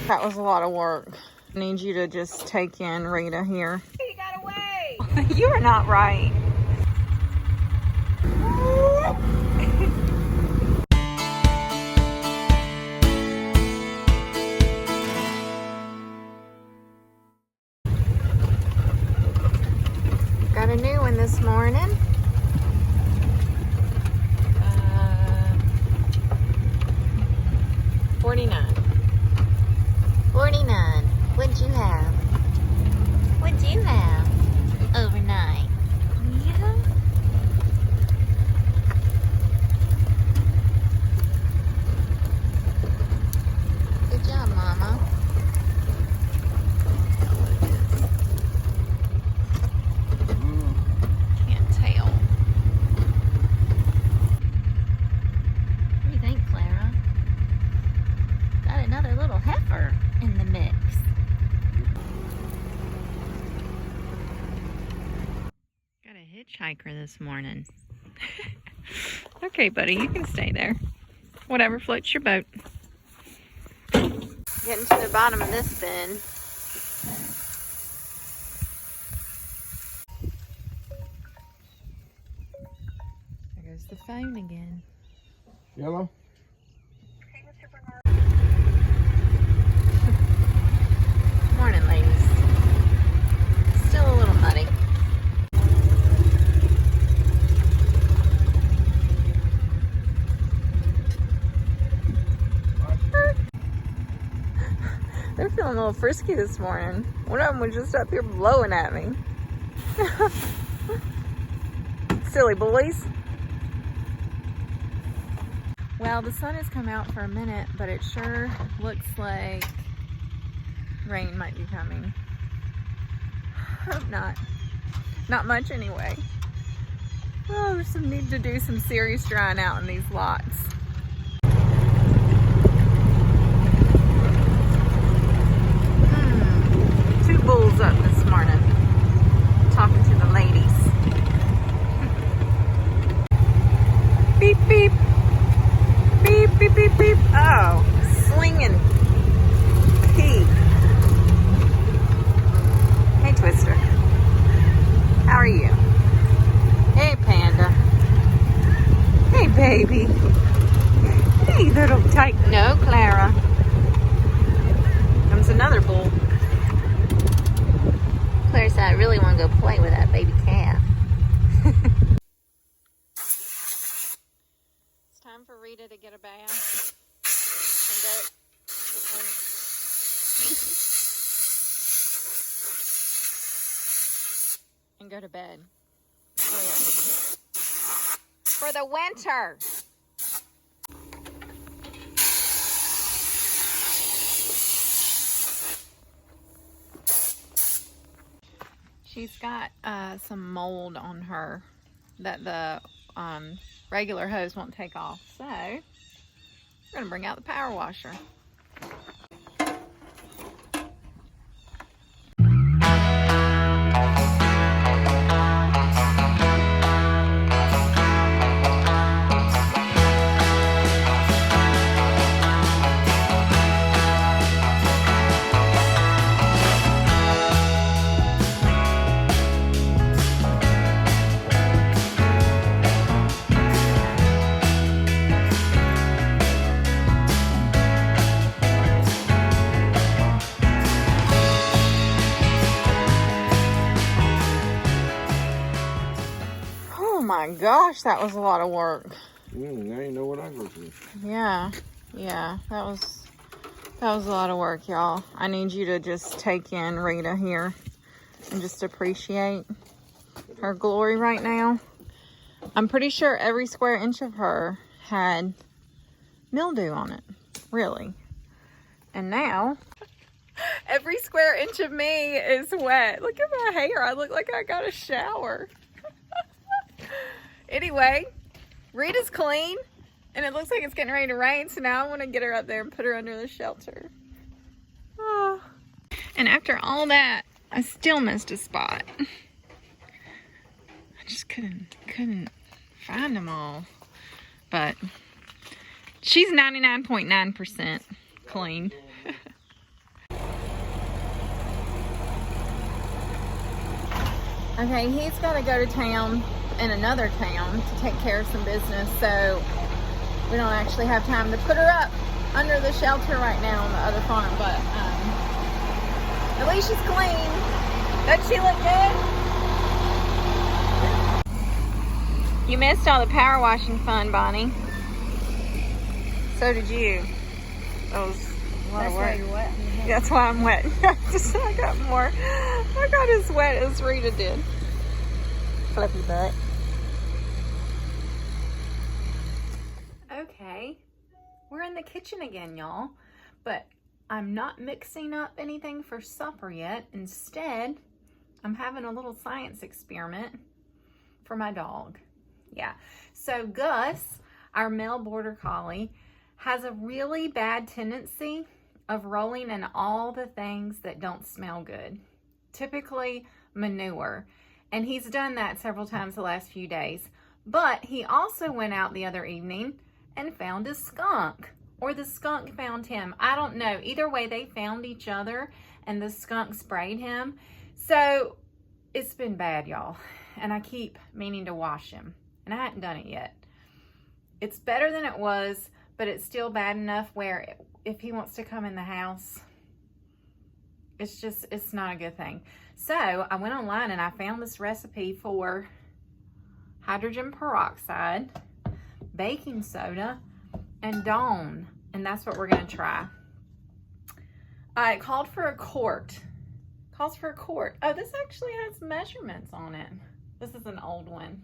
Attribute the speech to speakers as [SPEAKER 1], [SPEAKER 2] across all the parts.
[SPEAKER 1] That was a lot of work. I need you to just take in Rita here.
[SPEAKER 2] You got away!
[SPEAKER 1] You are not right. Got a new one this morning. 49. 49. What'd you have? What'd you have overnight? Yeah. Good job, Mama. Can't tell. What do you think, Clara? Got another little heifer in the mix. Got a hitchhiker this morning. Okay, buddy, you can stay there. Whatever floats your boat. Getting to the bottom of this bin. There goes the phone again.
[SPEAKER 3] Yellow?
[SPEAKER 1] Morning, ladies. Still a little muddy. They're feeling a little frisky this morning. One of them was just up here blowing at me. Silly boys. Well, the sun has come out for a minute, but it sure looks like rain might be coming. Hope not. Not much anyway. Oh, there's some need to do some serious drying out in these lots. Two bulls up this morning. Talking to the ladies. Beep, beep. Beep, beep, beep, beep. Oh, slinging pee. Hey, Twister. How are you? Hey, Panda. Hey, baby. Hey, little tight. No, Clara. Comes another bull. Claire said, I really want to go play with that baby calf. It's time for Rita to get a bath and go to bed for the winter. She's got some mold on her that the regular hose won't take off. So we're gonna bring out the power washer. Oh my gosh, that was a lot of work.
[SPEAKER 3] Now you know what I go through.
[SPEAKER 1] Yeah, that was a lot of work, y'all. I need you to just take in Rita here and just appreciate her glory right now. I'm pretty sure every square inch of her had mildew on it, really. And now, every square inch of me is wet. Look at my hair. I look like I got a shower. Anyway, Rita's clean, and it looks like it's getting ready to rain, so now I want to get her up there and put her under the shelter. Oh. And after all that, I still missed a spot. I just couldn't find them all. But she's 99.9% clean. Okay, he's got to go to town, in another town, to take care of some business, so we don't actually have time to put her up under the shelter right now on the other farm, but at least she's clean. Doesn't she look good? You missed all the power washing fun, Bonnie. So did you. That was a lot of work.
[SPEAKER 2] That's why you're wet.
[SPEAKER 1] That's why I'm wet. I got more. I got as wet as Rita did. Flippy butt. Okay, we're in the kitchen again, y'all. But I'm not mixing up anything for supper yet. Instead, I'm having a little science experiment for my dog. Yeah. So Gus, our male border collie, has a really bad tendency of rolling in all the things that don't smell good, typically manure. And he's done that several times the last few days. But he also went out the other evening and found a skunk, or the skunk found him. I don't know. Either way, they found each other and the skunk sprayed him. So it's been bad, y'all. And I keep meaning to wash him, and I hadn't done it yet. It's better than it was, but it's still bad enough where if he wants to come in the house, it's not a good thing. So I went online and I found this recipe for hydrogen peroxide, baking soda, and Dawn. And that's what we're going to try. It called for a quart. Calls for a quart. Oh, this actually has measurements on it. This is an old one,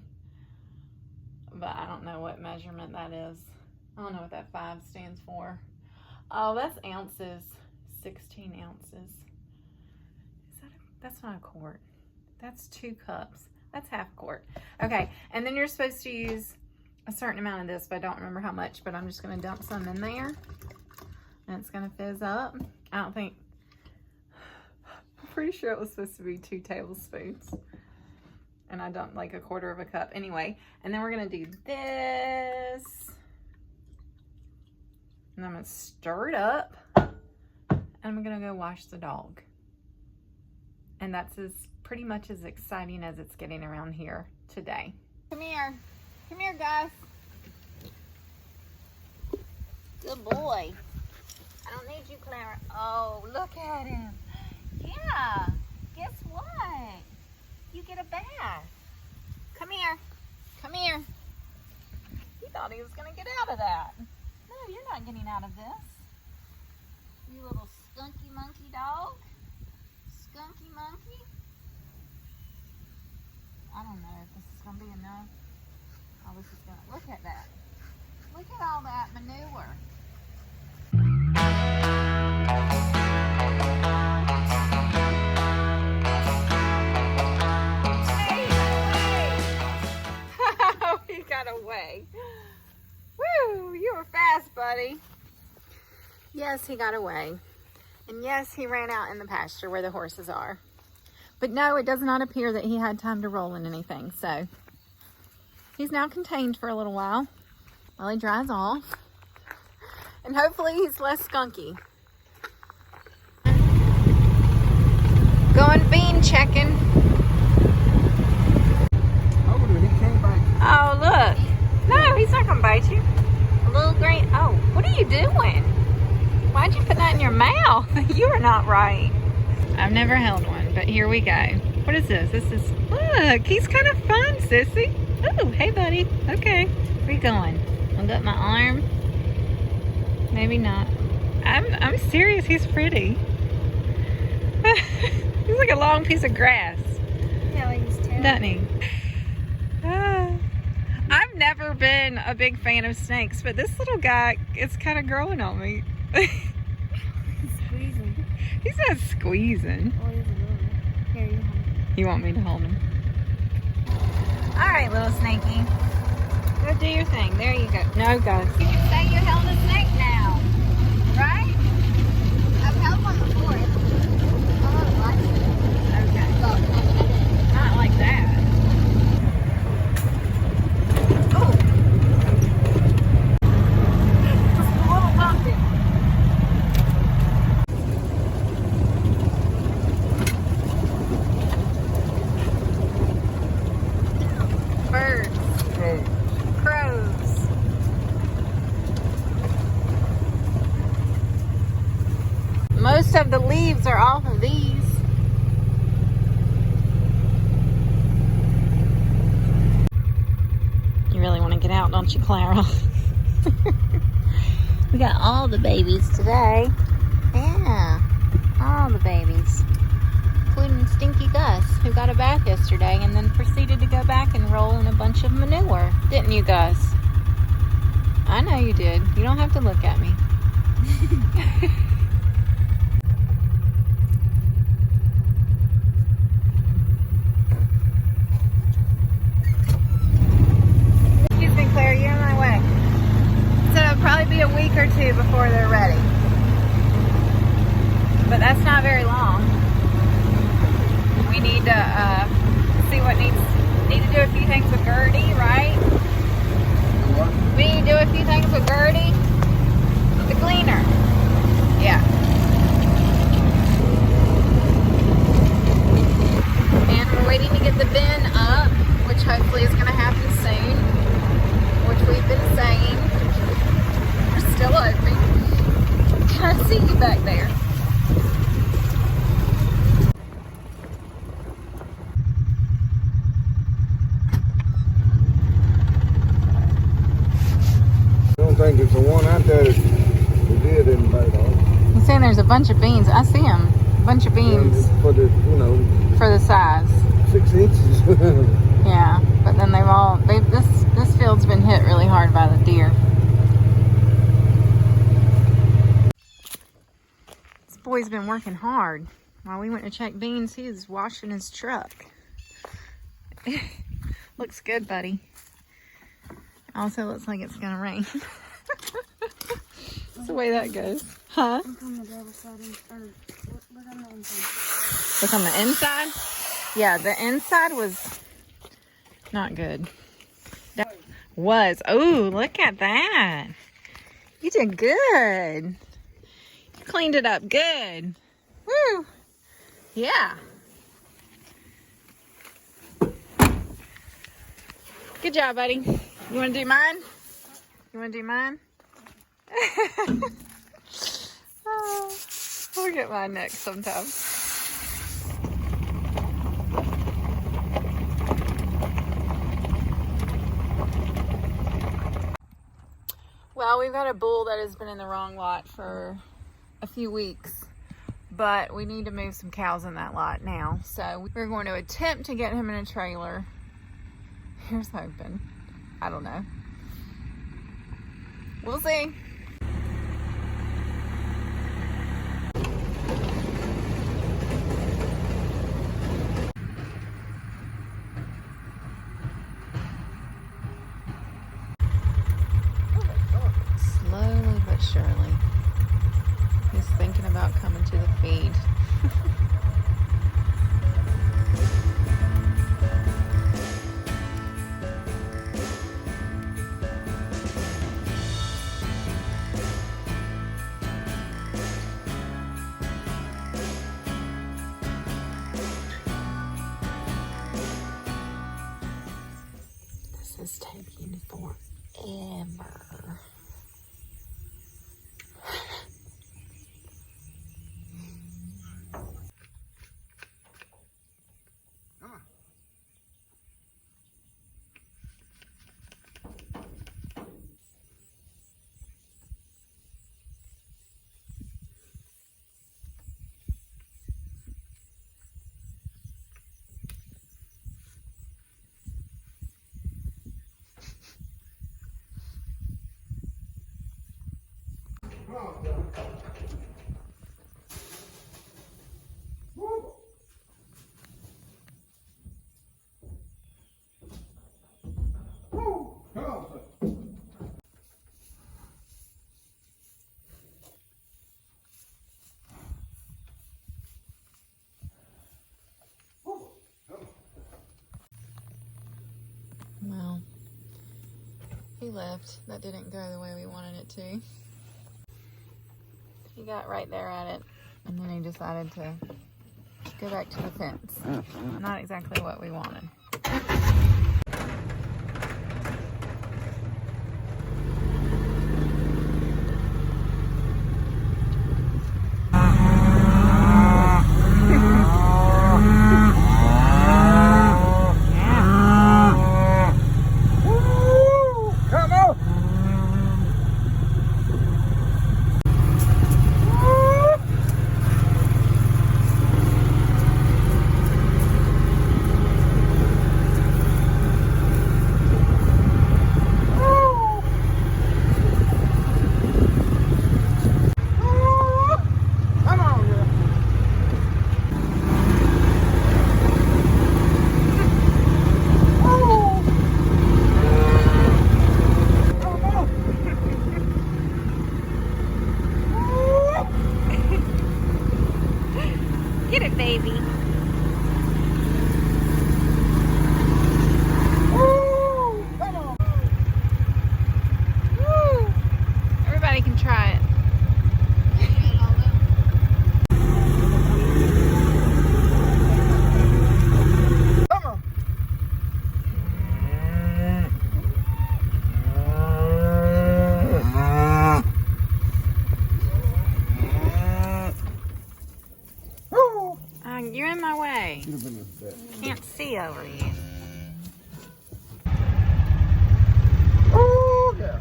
[SPEAKER 1] but I don't know what measurement that is. I don't know what that 5 stands for. Oh, that's ounces. 16 ounces. That's not a quart. That's 2 cups. That's half a quart. Okay, and then you're supposed to use a certain amount of this, but I don't remember how much, but I'm just going to dump some in there. And it's going to fizz up. I'm pretty sure it was supposed to be 2 tablespoons. And I dumped like a 1/4 of a cup. Anyway, and then we're going to do this. And I'm going to stir it up. And I'm going to go wash the dog. And that's pretty much as exciting as it's getting around here today. Come here. Come here, Gus. Good boy. I don't need you, Clara. Oh, look at him. Yeah. Guess what? You get a bath. Come here. Come here. He thought he was going to get out of that. No, you're not getting out of this. You little skunky monkey dog. Skunky monkey. I don't know if this is going to be enough. Oh, this is going to, look at that. Look at all that manure. Oh, he got away. Woo, you were fast, buddy. Yes, he got away. And yes, he ran out in the pasture where the horses are. But no, it does not appear that he had time to roll in anything. So he's now contained for a little while he dries off. And hopefully he's less skunky. Going bean checking.
[SPEAKER 3] Oh, he came back.
[SPEAKER 1] Oh, look. No, he's not going to bite you. A little green. Oh, what are you doing? Why'd you put that in your mouth? You are not right. I've never held one, but here we go. What is this? This is, look, he's kind of fun, sissy. Oh, hey, buddy. Okay, where you going? I'll get my arm. Maybe not. I'm serious. He's pretty. He's like a long piece of grass.
[SPEAKER 2] Yeah, like his tail.
[SPEAKER 1] Doesn't he? I've never been a big fan of snakes, but this little guy is kind of growing on me.
[SPEAKER 2] He's squeezing.
[SPEAKER 1] He's not squeezing.
[SPEAKER 2] Oh, he's a little bit. Here, you hold him.
[SPEAKER 1] You want me to hold him? All right, little snakey. Go do your thing. There you go. No, Gus. You can say you held a snake now, right?
[SPEAKER 2] I've held one before. I want to like it.
[SPEAKER 1] Okay. Not like that. Oh. Just a little bumpy. Most of the leaves are off of these. You really want to get out, don't you, Clara? We got all the babies today. Yeah, all the babies. Including Stinky Gus, who got a bath yesterday and then proceeded to go back and roll in a bunch of manure. Didn't you, Gus? I know you did. You don't have to look at me. Excuse me, Claire, you're in my way. So it'll probably be a week or two before they're ready. But that's not very long. We need to see what need to do a few things with Gertie, right?
[SPEAKER 3] What?
[SPEAKER 1] We need to do a few things with Gertie. The cleaner. Yeah. And we're waiting to get the bin up, which hopefully is going to happen soon. Which we've been saying. We're still hoping. Can I see you back there?
[SPEAKER 3] I don't think it's the one out there that the deer didn't bite on.
[SPEAKER 1] I'm saying there's a bunch of beans. I see them. A bunch of beans
[SPEAKER 3] For the,
[SPEAKER 1] for the size.
[SPEAKER 3] 6 inches.
[SPEAKER 1] Yeah, but then this field's been hit really hard by the deer. This boy's been working hard. While we went to check beans, he was washing his truck. Looks good, buddy. Also looks like it's gonna rain. That's the way that goes. Huh?
[SPEAKER 2] Look on the other side. Look on the inside.
[SPEAKER 1] Look on the inside? Yeah, the inside was not good. That was. Oh, look at that. You did good. You cleaned it up good. Woo. Yeah. Good job, buddy. You want to do mine? You want to do mine? Oh, we'll get mine next sometime. Well, we've got a bull that has been in the wrong lot for a few weeks, but we need to move some cows in that lot now. So we're going to attempt to get him in a trailer. Here's hoping. I don't know. We'll see. Slowly but surely. He's thinking about coming to the feed. This is taking forever. Well, he left. That didn't go the way we wanted it to. He got right there at it, and then he decided to go back to the fence. Not exactly what we wanted. right, baby.
[SPEAKER 3] Woo! Come on.
[SPEAKER 1] Woo! Everybody can try it.
[SPEAKER 3] Come on. Woo!
[SPEAKER 1] You're in my way.
[SPEAKER 3] Should have been a bet.
[SPEAKER 1] Can't see over you.
[SPEAKER 3] Oh, yeah.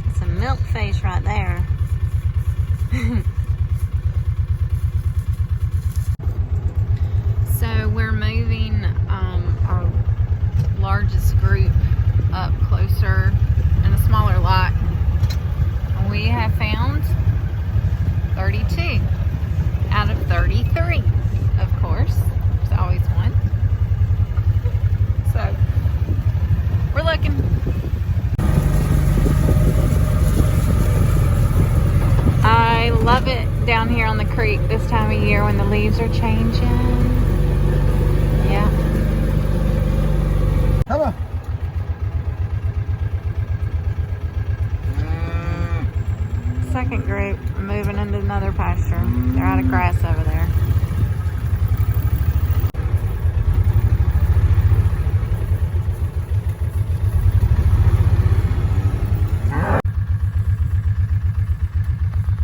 [SPEAKER 1] It's a milk face right there. So we're moving our largest group up closer in a smaller lot. We have found 32 out of 33, of course. There's always one. So we're looking. I love it down here on the creek this time of year when the leaves are changing. Yeah.
[SPEAKER 3] Come on.
[SPEAKER 1] Second group moving into another pasture. They're out of grass over there.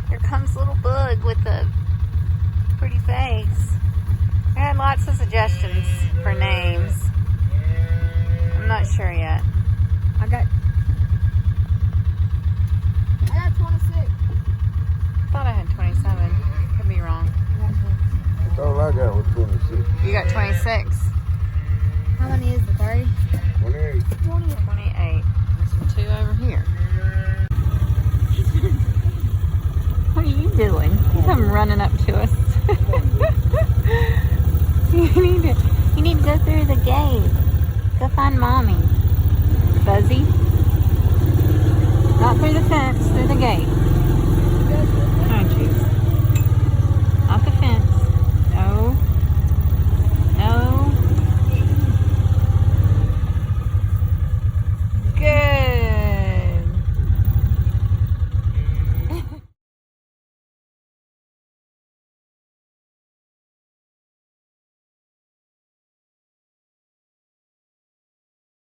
[SPEAKER 1] Here comes little Bug with a pretty face. I had lots of suggestions for names. I'm not sure yet.
[SPEAKER 2] I got 26.
[SPEAKER 1] I thought I had 27. Could be wrong.
[SPEAKER 3] That's all I got was 26.
[SPEAKER 1] You got 26.
[SPEAKER 2] How many is the 30?
[SPEAKER 3] 28.
[SPEAKER 1] 28. There's 2 over here. What are you doing? You come running up to us. you need to go through the gate. Go find Mommy.